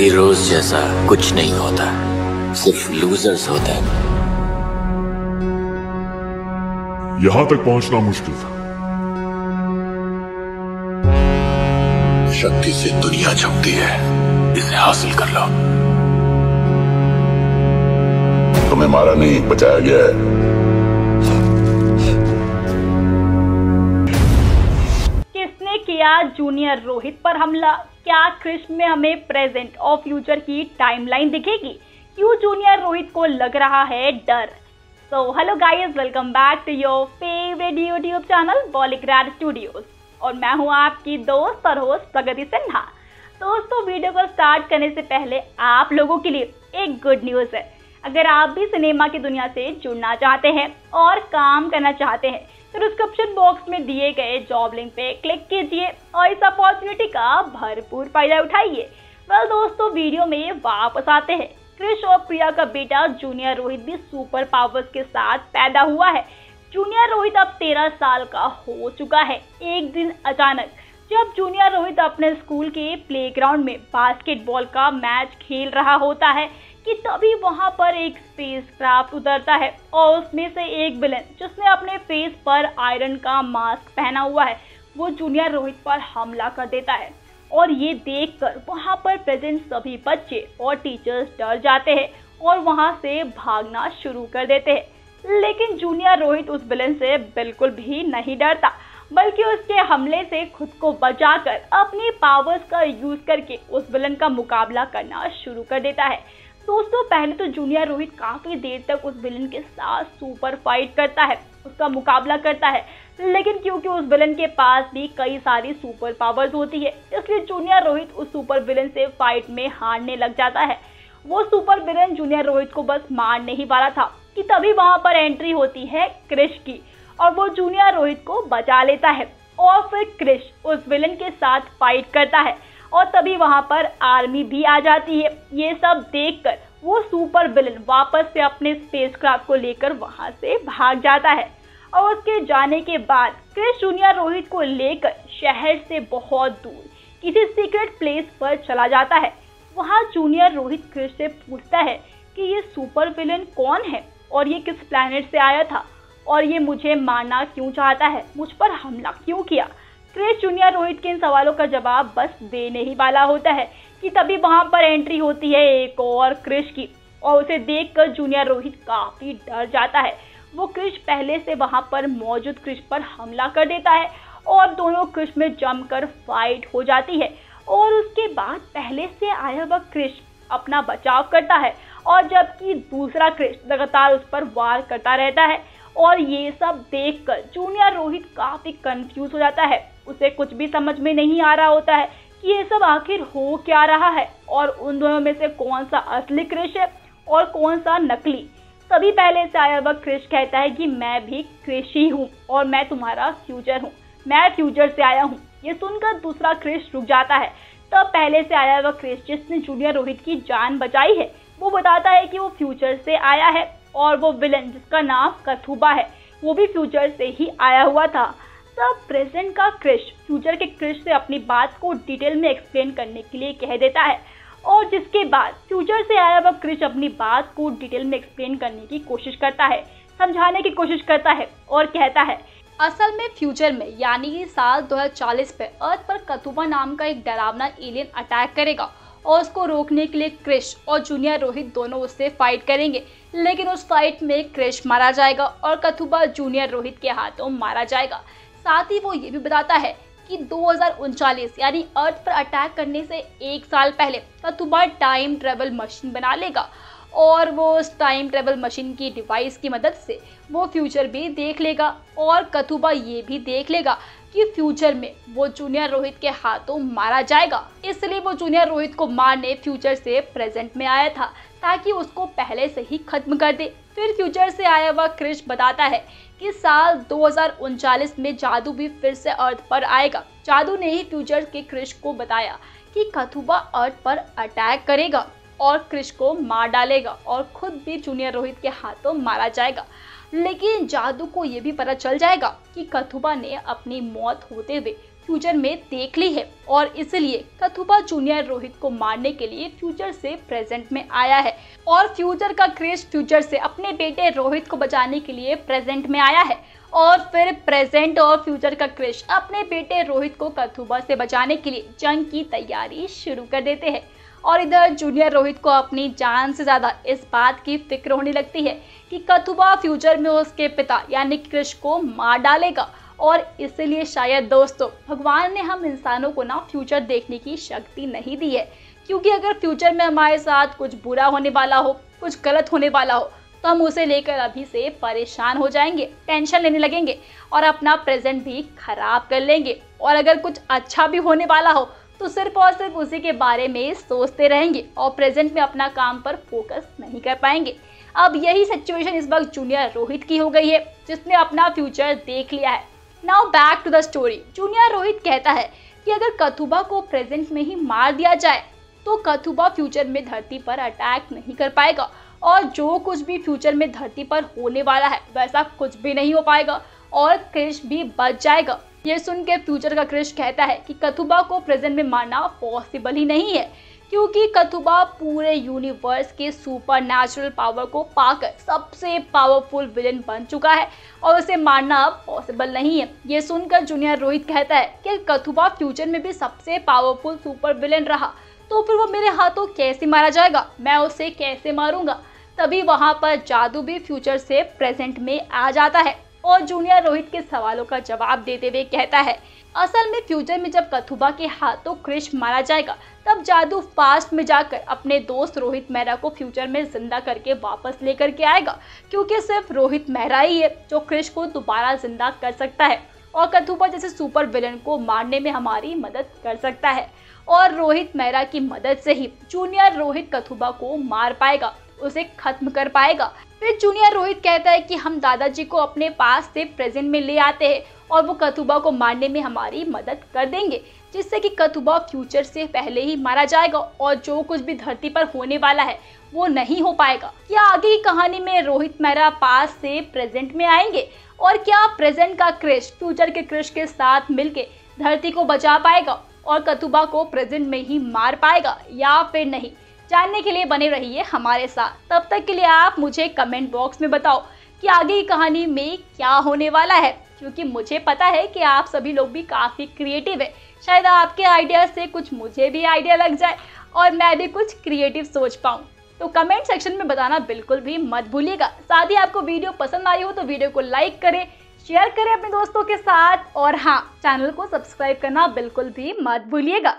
Heroes जैसा कुछ नहीं होता, सिर्फ लूजर्स होते हैं। यहां तक पहुंचना मुश्किल था। शक्ति से दुनिया झुकती है, इसे हासिल कर लो। तुम्हें मारा नहीं, बचाया गया है। किसने किया जूनियर रोहित पर हमला? क्या क्रिश में हमें प्रेजेंट और फ्यूचर की टाइमलाइन दिखेगी? क्यों जूनियर रोहित को लग रहा है डर? So hello guys, welcome back to your favourite YouTube channel Bollygrad studios, और मैं हूं आपकी दोस्त और होस्ट प्रगति सिन्हा। दोस्तों, वीडियो को स्टार्ट करने से पहले आप लोगों के लिए एक गुड न्यूज़ है। अगर आप भी सिनेमा की दुनिया से जुड़ना चाहते हैं और काम करना चाहते हैं तो डिस्क्रिप्शन बॉक्स में दिए गए जॉब लिंक पे क्लिक कीजिए और इस अपॉर्चुनिटी का भरपूर फायदा उठाइए। वेल दोस्तों, वीडियो में वापस आते हैं। क्रिश और प्रिया का बेटा जूनियर रोहित भी सुपर पावर्स के साथ पैदा हुआ है। जूनियर रोहित अब 13 साल का हो चुका है। एक दिन अचानक जब जूनियर रोहित अपने स्कूल के प्लेग्राउंड में बास्केटबॉल का मैच खेल रहा होता है कि तभी वहां पर एक स्पेसक्राफ्ट उतरता है और उसमें से एक विलन जिसने अपने फेस पर आयरन का मास्क पहना हुआ है, वो जूनियर रोहित पर हमला कर देता है। और ये देखकर वहां पर प्रेजेंट सभी बच्चे और टीचर्स डर जाते हैं और वहां से भागना शुरू कर देते हैं। लेकिन जूनियर रोहित उस विलन से बिल्कुल भी नहीं डरता, बल्कि उसके हमले से खुद को बचाकर अपनी पावर्स का यूज करके उस विलन का मुकाबला करना शुरू कर देता है। दोस्तों, पहले तो जूनियर रोहित काफी देर तक उस विलन के साथ सुपर फाइट करता है, उसका मुकाबला करता है। लेकिन क्योंकि उस विलन के पास भी कई सारी सुपर पावर्स होती है, इसलिए जूनियर रोहित उस सुपर विलन से फाइट में हारने लग जाता है। वो सुपर विलन जूनियर रोहित को बस मारने ही वाला था कि तभी वहां पर एंट्री होती है क्रिश की, और वो जूनियर रोहित को बचा लेता है। और फिर क्रिश उस विलन के साथ फाइट करता है और तभी वहां पर आर्मी भी आ जाती है। ये सब देखकर वो सुपर विलन वापस से अपने स्पेसक्राफ्ट को लेकर वहां से भाग जाता है। और उसके जाने के बाद क्रिश जूनियर रोहित को लेकर शहर से बहुत दूर किसी सीक्रेट प्लेस पर चला जाता है। वहां जूनियर रोहित क्रिश से पूछता है कि ये सुपर विलन कौन है और ये किस प्लेनेट से आया था और ये मुझे मारना क्यों चाहता है, मुझ पर हमला क्यों किया। क्रिश जूनियर रोहित के इन सवालों का जवाब बस देने ही वाला होता है कि तभी वहां पर एंट्री होती है एक और क्रिश की, और उसे देखकर जूनियर रोहित काफी डर जाता है। वो क्रिश पहले से वहां पर मौजूद क्रिश पर हमला कर देता है और दोनों क्रिश में जमकर फाइट हो जाती है। और उसके बाद पहले से आया वह क्रिश अपना बचाव करता है, और जबकि दूसरा क्रिश लगातार उस पर वार करता रहता है। और ये सब देखकर जूनियर रोहित काफी कंफ्यूज हो जाता है। उसे कुछ भी समझ में नहीं आ रहा होता है कि ये सब आखिर हो क्या रहा है, और उन दोनों में से कौन सा असली क्रिश है और कौन सा नकली। तभी पहले से आया वह क्रिश कहता है कि मैं भी क्रिश ही हूँ और मैं तुम्हारा फ्यूचर हूँ, मैं फ्यूचर से आया हूँ। ये सुनकर दूसरा क्रिश रुक जाता है। तब पहले से आया वह क्रिश जिसने जूनियर रोहित की जान बचाई है, वो बताता है कि वो फ्यूचर से आया है, और वो विलन जिसका नाम कथुबा है वो भी फ्यूचर से ही आया हुआ था। तब प्रेजेंट का क्रिश फ्यूचर के क्रिश से अपनी बात को डिटेल में एक्सप्लेन करने के लिए कह देता है, और जिसके बाद फ्यूचर से आया वह क्रिश अपनी बात को डिटेल में एक्सप्लेन करने की कोशिश करता है, समझाने की कोशिश करता है, और कहता है असल में फ्यूचर में यानी कि साल 2040 पे अर्थ पर कथुबा नाम का एक डरावना एलियन अटैक करेगा, और उसको रोकने के लिए क्रिश और जूनियर रोहित दोनों उससे फाइट करेंगे। लेकिन उस फाइट में क्रिश मारा जाएगा और कथुबा जूनियर रोहित के हाथों मारा जाएगा। साथ ही वो ये भी बताता है कि 2039 यानी अर्थ पर अटैक करने से एक साल पहले कथुबा टाइम ट्रेवल मशीन बना लेगा, और वो उस टाइम ट्रेवल मशीन की डिवाइस की मदद से वो फ्यूचर भी देख लेगा। और कथुबा ये भी देख लेगा कि फ्यूचर में वो जूनियर रोहित के हाथों मारा जाएगा, इसलिए वो जूनियर रोहित को मारने फ्यूचर से प्रेजेंट में आया था ताकि उसको पहले से ही खत्म कर दे। फिर फ्यूचर से आया हुआ क्रिश बताता है कि साल 2039 में जादू भी फिर से अर्थ पर आएगा। जादू ने ही फ्यूचर के क्रिश को बताया कि कथुबा अर्थ पर अटैक करेगा और क्रिश को मार डालेगा और खुद भी जूनियर रोहित के हाथों मारा जाएगा। लेकिन जादू को ये भी पता चल जाएगा कि कथुबा ने अपनी मौत होते हुए फ्यूचर में देख ली है और इसलिए कथुबा जूनियर रोहित को मारने के लिए फ्यूचर से प्रेजेंट में आया है और फ्यूचर का क्रिश फ्यूचर से अपने बेटे रोहित को बचाने के लिए प्रेजेंट में आया है और फिर प्रेजेंट और फ्यूचर का क्रिश अपने बेटे रोहित को कथुबा से बचाने के लिए जंग की तैयारी शुरू कर देते हैं। और इधर जूनियर रोहित को अपनी जान से ज्यादा इस बात की फिक्र होने लगती है कि कथुबा फ्यूचर में उसके पिता यानी क्रिश को मार डालेगा और इसलिए शायद दोस्तों भगवान ने हम इंसानों को ना फ्यूचर देखने की शक्ति नहीं दी है, क्योंकि अगर फ्यूचर में हमारे साथ कुछ बुरा होने वाला हो, कुछ गलत होने वाला हो, तो हम उसे लेकर अभी से परेशान हो जाएंगे, टेंशन लेने लगेंगे और अपना प्रेजेंट भी खराब कर लेंगे। और अगर कुछ अच्छा भी होने वाला हो तो सिर्फ और सिर्फ उसी के बारे में सोचते रहेंगे और प्रेजेंट में अपना काम पर फोकस नहीं कर पाएंगे। अब यही सिचुएशन इस वक्त जूनियर रोहित की हो गई है, जिसने अपना फ्यूचर देख लिया है। Now back to the story. Junior Rohit कहता है कि अगर कथुबा को प्रेजेंट में ही मार दिया जाए तो कथुबा फ्यूचर में धरती पर अटैक नहीं कर पाएगा और जो कुछ भी फ्यूचर में धरती पर होने वाला है वैसा कुछ भी नहीं हो पाएगा और क्रिश भी बच जाएगा। ये सुन के फ्यूचर का क्रिश कहता है कि कथुबा को प्रेजेंट में मारना पॉसिबल ही नहीं है, क्योंकि कथुबा पूरे यूनिवर्स के सुपर नेचुरल पावर को पाकर सबसे पावरफुल विलेन बन चुका है और उसे मारना अब पॉसिबल नहीं है। ये सुनकर जूनियर रोहित कहता है कि कथुबा फ्यूचर में भी सबसे पावरफुल सुपर विलेन रहा तो फिर वो मेरे हाथों कैसे मारा जाएगा, मैं उसे कैसे मारूंगा। तभी वहां पर जादू भी फ्यूचर से प्रेजेंट में आ जाता है और जूनियर रोहित के सवालों का जवाब देते हुए कहता है असल में फ्यूचर में जब कथुबा के हाथों क्रिश मारा जाएगा तब जादू पास्ट में जाकर अपने दोस्त रोहित मेहरा को फ्यूचर में जिंदा करके वापस लेकर के आएगा, क्योंकि सिर्फ रोहित मेहरा ही है जो क्रिश को दोबारा जिंदा कर सकता है और कथुबा जैसे सुपर विलेन को मारने में हमारी मदद कर सकता है। और रोहित मेहरा की मदद से ही जूनियर रोहित कथुबा को मार पाएगा, उसे खत्म कर पाएगा। फिर जूनियर रोहित कहता है कि हम दादाजी को अपने पास से प्रेजेंट में ले आते हैं और वो कथुबा को मारने में हमारी मदद कर देंगे, जिससे कि कथुबा फ्यूचर से पहले ही मारा जाएगा और जो कुछ भी धरती पर होने वाला है वो नहीं हो पाएगा। क्या आगे की कहानी में रोहित मेहरा पास से प्रेजेंट में आएंगे और क्या प्रेजेंट का क्रिश फ्यूचर के क्रिश के साथ मिलके धरती को बचा पाएगा और कथुबा को प्रेजेंट में ही मार पाएगा या फिर नहीं? जानने के लिए बने रहिए हमारे साथ। तब तक के लिए आप मुझे कमेंट बॉक्स में बताओ कि आगे की कहानी में क्या होने वाला है, क्योंकि मुझे पता है कि आप सभी लोग भी काफ़ी क्रिएटिव है। शायद आपके आइडिया से कुछ मुझे भी आइडिया लग जाए और मैं भी कुछ क्रिएटिव सोच पाऊँ। तो कमेंट सेक्शन में बताना बिल्कुल भी मत भूलिएगा। साथ ही आपको वीडियो पसंद आई हो तो वीडियो को लाइक करें, शेयर करें अपने दोस्तों के साथ और हाँ, चैनल को सब्सक्राइब करना बिल्कुल भी मत भूलिएगा।